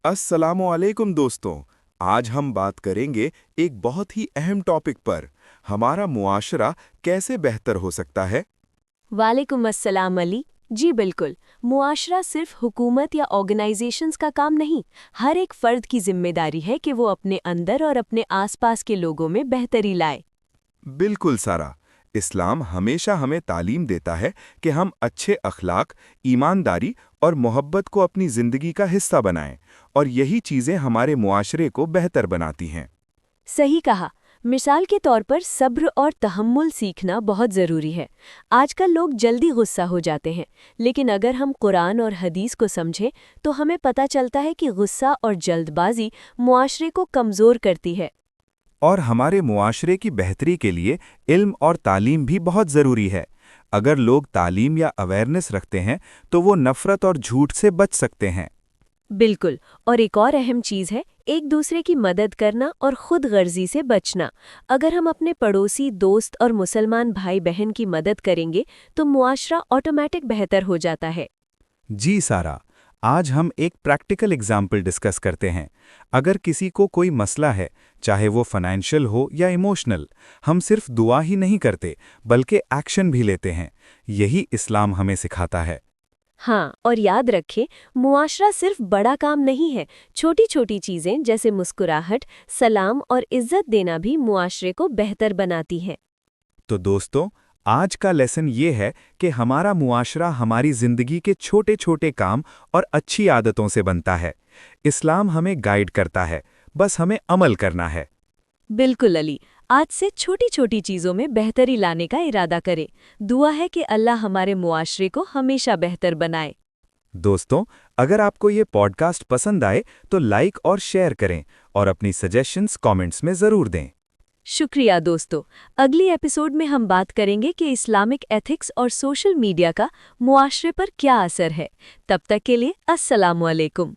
अस्सलामुअलैकुम दोस्तों। आज हम बात करेंगे एक बहुत ही अहम टॉपिक पर, हमारा मुआशरा कैसे बेहतर हो सकता है। वालेकुम अस्सलाम अली। जी बिल्कुल। मुआशरा सिर्फ हुकूमत या ऑर्गेनाइजेशंस का काम नहीं, हर एक फ़र्द की जिम्मेदारी है कि वो अपने अंदर और अपने आसपास के लोगों में बेहतरी लाए। बिल्कुल सारा। इस्लाम हमेशा हमें तालीम देता है कि हम अच्छे अखलाक, ईमानदारी और मोहब्बत को अपनी ज़िंदगी का हिस्सा बनाएं, और यही चीज़ें हमारे मुआशरे को बेहतर बनाती हैं। सही कहा। मिसाल के तौर पर सब्र और तहम्मुल सीखना बहुत ज़रूरी है। आजकल लोग जल्दी गुस्सा हो जाते हैं, लेकिन अगर हम कुरान और हदीस को समझें तो हमें पता चलता है कि गुस्सा और जल्दबाजी मुआशरे को कमज़ोर करती है। और हमारे मुआशरे की बेहतरी के लिए इल्म और तालीम भी बहुत ज़रूरी है। अगर लोग तालीम या अवेयरनेस रखते हैं तो वो नफ़रत और झूठ से बच सकते हैं। बिल्कुल। और एक और अहम चीज़ है एक दूसरे की मदद करना और खुद गर्जी से बचना। अगर हम अपने पड़ोसी, दोस्त और मुसलमान भाई बहन की मदद करेंगे तो मुआशरा ऑटोमेटिक बेहतर हो जाता है। जी सारा, आज हम एक प्रैक्टिकल एग्जाम्पल डिस्कस करते हैं। अगर किसी को कोई मसला है, चाहे वो फाइनेंशियल हो या इमोशनल, हम सिर्फ दुआ ही नहीं करते बल्कि एक्शन भी लेते हैं। यही इस्लाम हमें सिखाता है। हाँ, और याद रखें, मुआशरा सिर्फ बड़ा काम नहीं है। छोटी छोटी चीज़ें जैसे मुस्कुराहट, सलाम और इज्जत देना भी मुआशरे को बेहतर बनाती हैं। तो दोस्तों, आज का लेसन ये है कि हमारा मुआशरा हमारी ज़िंदगी के छोटे छोटे काम और अच्छी आदतों से बनता है। इस्लाम हमें गाइड करता है, बस हमें अमल करना है। बिल्कुल अली। आज से छोटी छोटी चीज़ों में बेहतरी लाने का इरादा करें। दुआ है कि अल्लाह हमारे मुआशरे को हमेशा बेहतर बनाए। दोस्तों, अगर आपको ये पॉडकास्ट पसंद आए तो लाइक और शेयर करें, और अपनी सजेशंस कमेंट्स में ज़रूर दें। शुक्रिया दोस्तों। अगली एपिसोड में हम बात करेंगे कि इस्लामिक एथिक्स और सोशल मीडिया का मुआशरे पर क्या असर है। तब तक के लिए अस्सलामुअलैकुम।